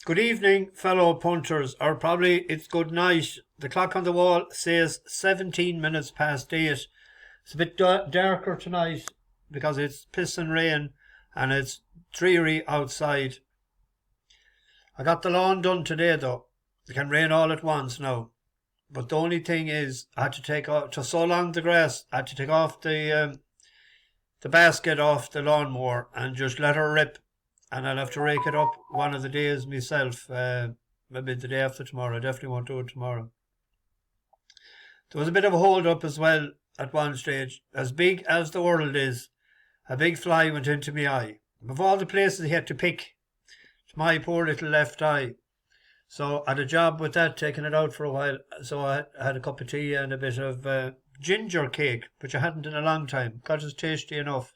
Good evening, fellow punters, or probably it's good night. The clock on the wall says 17 minutes past 8. It's a bit darker tonight because it's pissing rain and it's dreary outside. I got the lawn done today though. It can rain all at once now. But the only thing is, I had to take off, to sow along the grass, I had to take off the basket off the lawnmower and just let her rip. And I'll have to rake it up one of the days myself, maybe the day after tomorrow. I definitely won't do it tomorrow. There was a bit of a hold up as well at one stage. As big as the world is, a big fly went into my eye. Of all the places he had to pick, it's my poor little left eye. So I had a job with that, taking it out for a while. So I had a cup of tea and a bit of ginger cake, which I hadn't in a long time. God, it's tasty enough.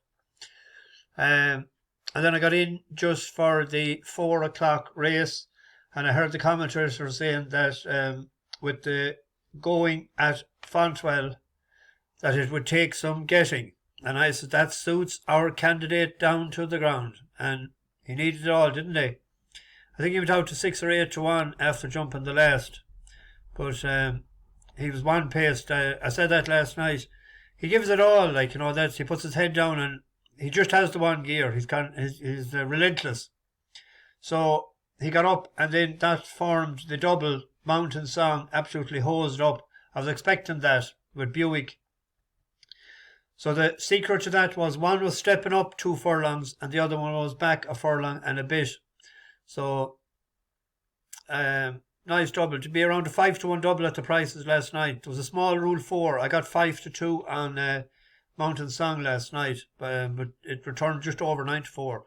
And then I got in just for the 4 o'clock race, and I heard the commentators were saying that with the going at Fontwell, that it would take some getting. And I said, that suits our candidate down to the ground. And he needed it all, didn't he? I think he went out to 6 or 8 to 1 after jumping the last. But he was one paced. I said that last night. He gives it all, like, that he puts his head down and he just has the one gear. He's relentless. So he got up and then that formed the double mountain song, absolutely hosed up. I was expecting that with Buick. So the secret to that was one was stepping up 2 furlongs and the other one was back a furlong and a bit. So nice double. To be around a 5 to 1 double at the prices last night. There was a small rule 4. I got 5 to 2 on Mountain Song last night, but it returned just over 94.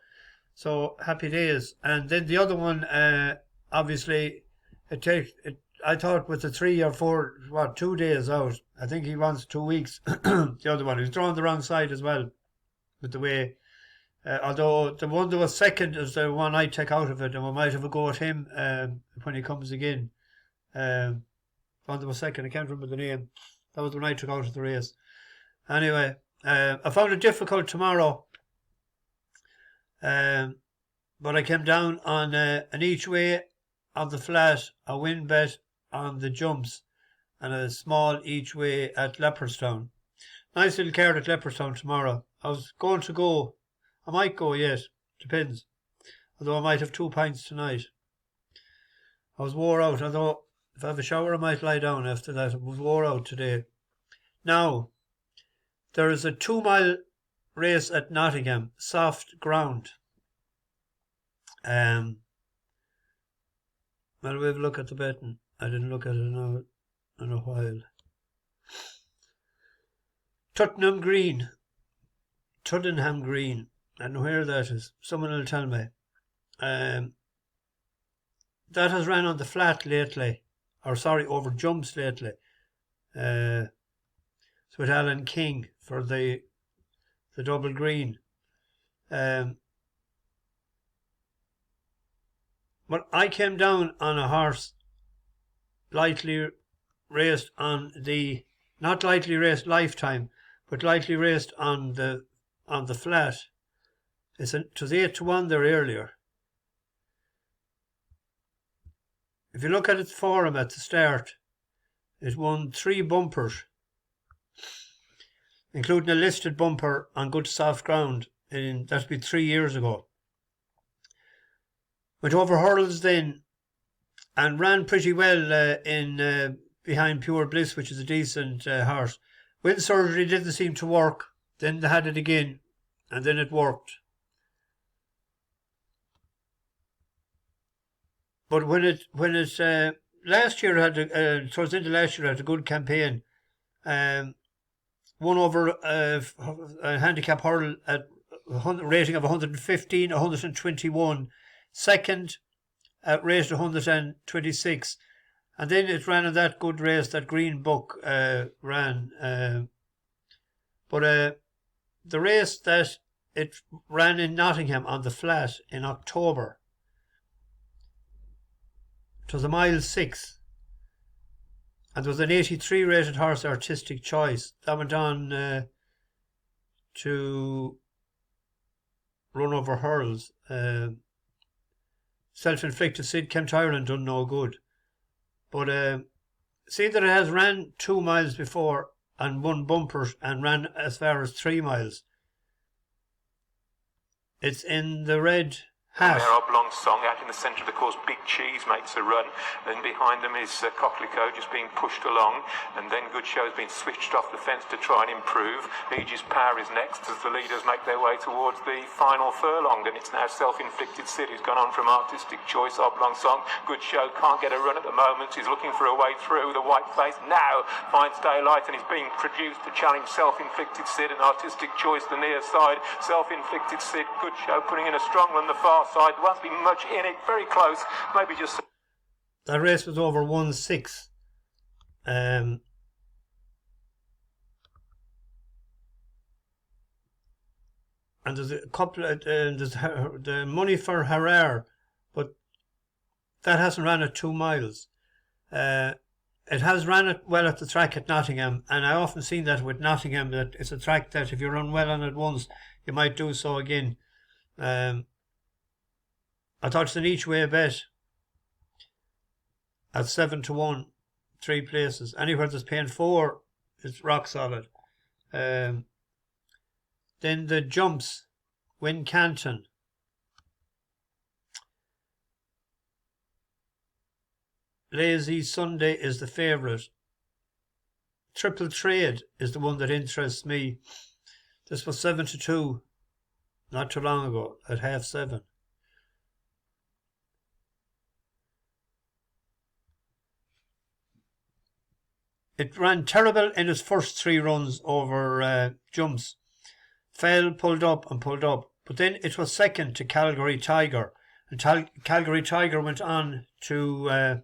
So happy days. And then the other one, obviously, I thought with the 3 or 4, 2 days out. I think he wants 2 weeks. The other one, he's drawn the wrong side as well, with the way. Although the one that was second is the one I take out of it, and we might have a go at him when he comes again. One that was second, I can't remember the name. That was the one I took out of the race. Anyway, I found it difficult tomorrow, but I came down on an each way of the flat, a win bet on the jumps, and a small each way at Leopardstown. Nice little card at Leopardstown tomorrow. I was going to go. I might go yet. Depends. Although I might have 2 pints tonight. I was wore out. Although if I have a shower I might lie down after that. I was wore out today. Now, there is a 2-mile race at Nottingham, soft ground. Well, we have a look at the betting. I didn't look at it in a while. Tottenham Green. I don't know where that is. Someone will tell me. That has ran on the flat lately. Over jumps lately. So with Alan King for the double green. But I came down on a horse lightly raced on the, not lightly raced Lifetime, but lightly raced on the flat. It was 8 to 1 there earlier. If you look at its form at the start, it won 3 bumpers, including a listed bumper on good soft ground. That'd be 3 years ago. Went over hurdles then and ran pretty well in behind Pure Bliss, which is a decent horse. Wind surgery didn't seem to work. Then they had it again, and then it worked. But when it last year had towards the end of last year had a good campaign. Won over a handicap hurdle at a rating of 115, 121. Second at race 126. And then it ran in that good race that Green Book ran. But the race that it ran in Nottingham on the flat in October, it was a mile 6. And there was an 83 rated horse, Artistic Choice. That went on to run over hurdles. self-inflicted Sid came to Ireland done no good. But seeing that it has ran 2 miles before and won bumpers and ran as far as 3 miles. It's in the red hat. Their oblong song out in the centre of the course. Big Cheese makes a run, and behind them is Coquelicot just being pushed along, and then Good Show's been switched off the fence to try and improve. Aegis Power is next as the leaders make their way towards the final furlong, and it's now Self-Inflicted Sid who's gone on from Artistic Choice. Oblong Song. Good Show can't get a run at the moment. He's looking for a way through. The white face now finds daylight and is being produced to challenge Self-Inflicted Sid and Artistic Choice the near side. Self-Inflicted Sid, Good Show putting in a strong one the far side. Won't be much in it, very close, maybe just... That race was over 1-6. And there's a couple of, there's the money for Herrera, but that hasn't ran at 2 miles. It has ran it well at the track at Nottingham, and I often seen that with Nottingham, that it's a track that if you run well on it once, you might do so again. I thought it's an each way bet at 7-1, 3 places. Anywhere that's paying 4 is rock solid. Then the jumps, Wincanton. Lazy Sunday is the favourite. Triple Trade is the one that interests me. This was 7-2 not too long ago at 7:30. It ran terrible in its first 3 runs over jumps. Fell, pulled up, but then it was second to Calgary Tiger, and Calgary Tiger went on to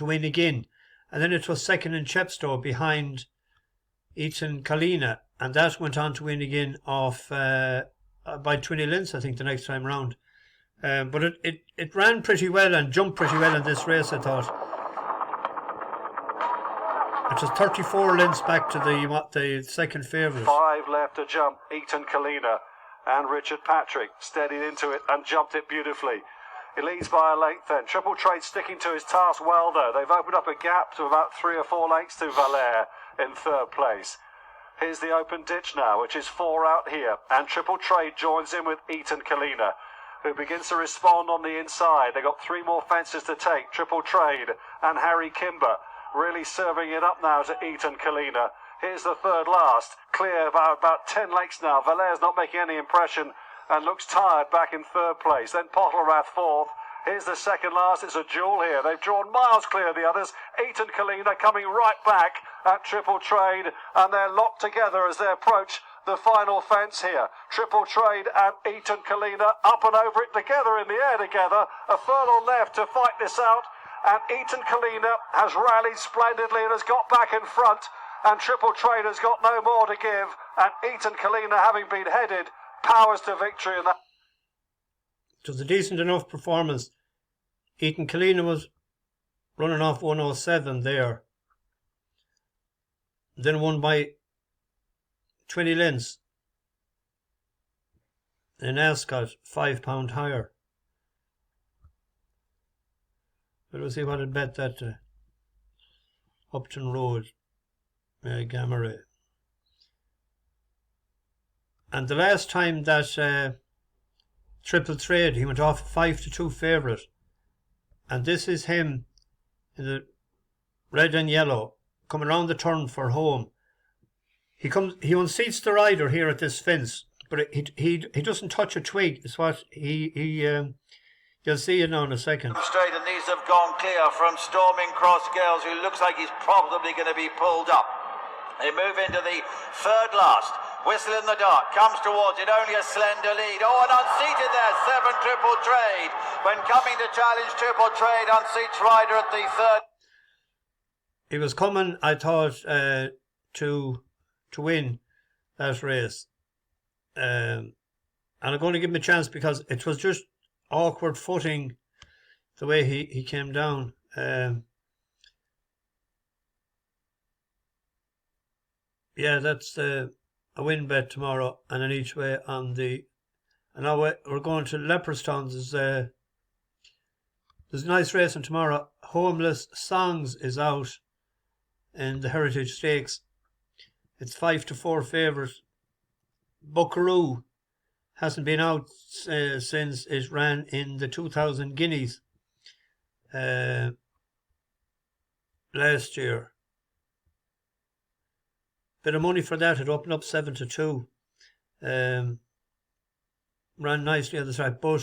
win again, and then it was second in Chepstow behind Eton Collina, and that went on to win again off by 20 lengths, I think, the next time round. But it ran pretty well and jumped pretty well in this race, I thought. It was 34 lengths back to the second favourite. 5 left to jump. Eton Collina and Richard Patrick steadied into it and jumped it beautifully. He leads by a length then. Triple Trade sticking to his task well though. They've opened up a gap to about 3 or 4 lengths to Valère in 3rd place. Here's the open ditch now, which is 4 out here, and Triple Trade joins in with Eton Collina, who begins to respond on the inside. They've got 3 more fences to take. Triple Trade and Harry Kimber really serving it up now to Eton Collina. Here's the 3rd last, clear about 10 lengths now. Valère's not making any impression and looks tired back in 3rd place. Then Pottlerath 4th. Here's the 2nd last. It's a duel here. They've drawn miles clear of the others. Eton Collina coming right back at Triple Trade, and they're locked together as they approach the final fence here. Triple Trade and Eton Collina up and over it together, in the air together. A furlong left to fight this out, and Eton Collina has rallied splendidly and has got back in front, and Triple Trade has got no more to give, and Eton Collina, having been headed, powers to victory in that. It was a decent enough performance. Eton Collina was running off 107 there. Then won by 20 lengths. And Ascot, £5 higher. But we'll see what it bet that Upton Road, Gamaray. And the last time that Triple Trade, he went off 5-2 favourite. And this is him in the red and yellow, coming around the turn for home. He unseats the rider here at this fence, but he doesn't touch a twig. It's what you'll see it now in a second. Straight, and these have gone clear from Storming Cross Girls, who looks like he's probably going to be pulled up. They move into the 3rd last. Whistle in the dark, comes towards it, only a slender lead. Oh, and unseated there, 7 Triple Trade. When coming to challenge Triple Trade, unseats rider at the 3rd. He was coming, I thought, to win that race. And I'm going to give him a chance because it was just awkward footing the way he came down. Yeah, that's a win bet tomorrow and an each way on the... And now we're going to Leopardstown's There's a nice racing tomorrow. Homeless Songs is out in the Heritage Stakes. It's 5-4 favourite. Buckaroo hasn't been out since it ran in the 2000 Guineas last year. Bit of money for that. It opened up 7-2. Ran nicely on the track, but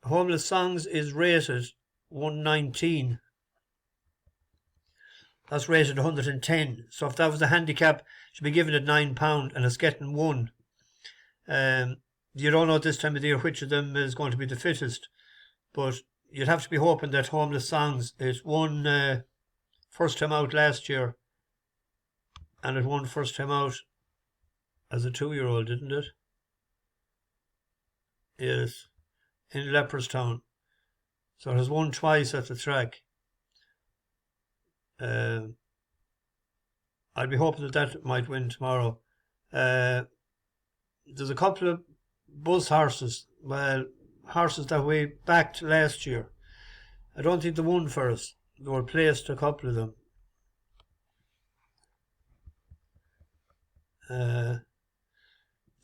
Homeless Songs is rated 119. That's rated 110. So if that was the handicap, should be given it £9 and it's getting 1. You don't know at this time of the year which of them is going to be the fittest, but you'd have to be hoping that Homeless Songs, it won first time out last year, and it won first time out as a 2-year-old, didn't it? Yes, in Leopardstown. So it has won twice at the track. I'd be hoping that might win tomorrow. There's a couple of buzz horses, horses that we backed last year. I don't think they won for us. They were placed, a couple of them.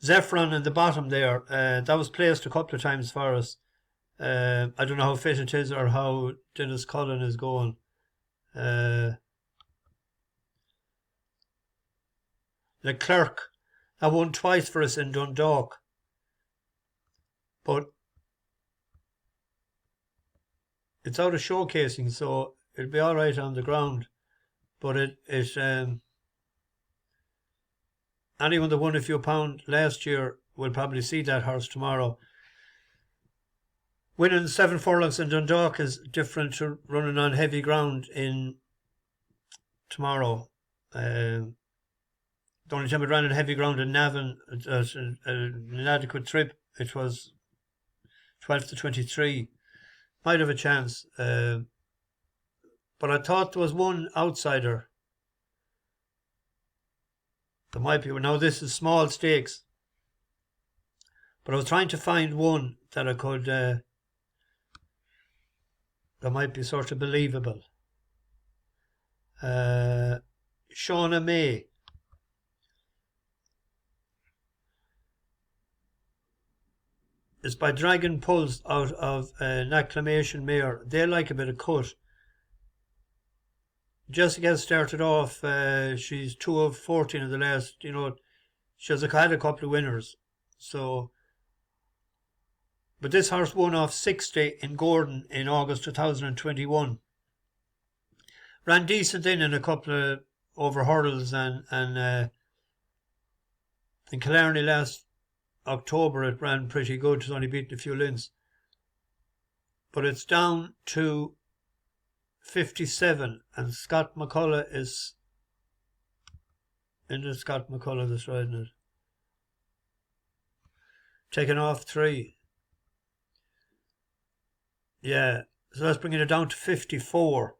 Zephron in the bottom there, that was placed a couple of times for us. I don't know how fit it is or how Dennis Cullen is going. Leclerc, that won twice for us in Dundalk, but it's out of showcasing, so it'll be all right on the ground. But anyone that won a few pound last year will probably see that horse tomorrow. Winning 7 furlongs in Dundalk is different to running on heavy ground in tomorrow. The only time it ran on heavy ground in Navan, an inadequate trip, it was 12-23. Might have a chance. But I thought there was one outsider. There might be. Now this is small stakes. But I was trying to find one that I could, that might be sort of believable. Shona Mea. It's by Dragon Pulse out of an Acclamation Mare. They like a bit of cut. Jessica started off, she's 2 of 14 in the last, she has had a couple of winners. So, but this horse won off 60 in Gordon in August 2021. Ran decent in a couple of over hurdles and in Killarney last October it ran pretty good. It's only beaten a few lengths. But it's down to 57 and Scott McCullough is in Scott McCullough that's riding it. Taking off 3. Yeah, so that's bringing it down to 54.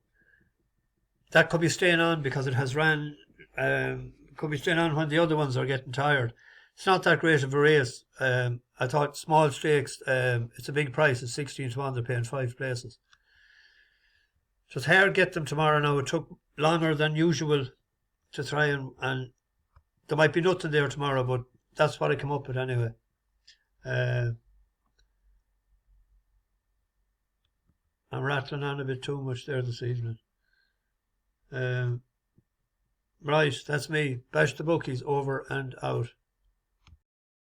That could be staying on because it has ran, could be staying on when the other ones are getting tired. It's not that great of a race. I thought small stakes, it's a big price, it's 16-1, they're paying 5 places. So it's hard to get them tomorrow now. It took longer than usual to try and there might be nothing there tomorrow, but that's what I come up with anyway. I'm rattling on a bit too much there this evening. Right, that's me. Bash the Bookies, over and out.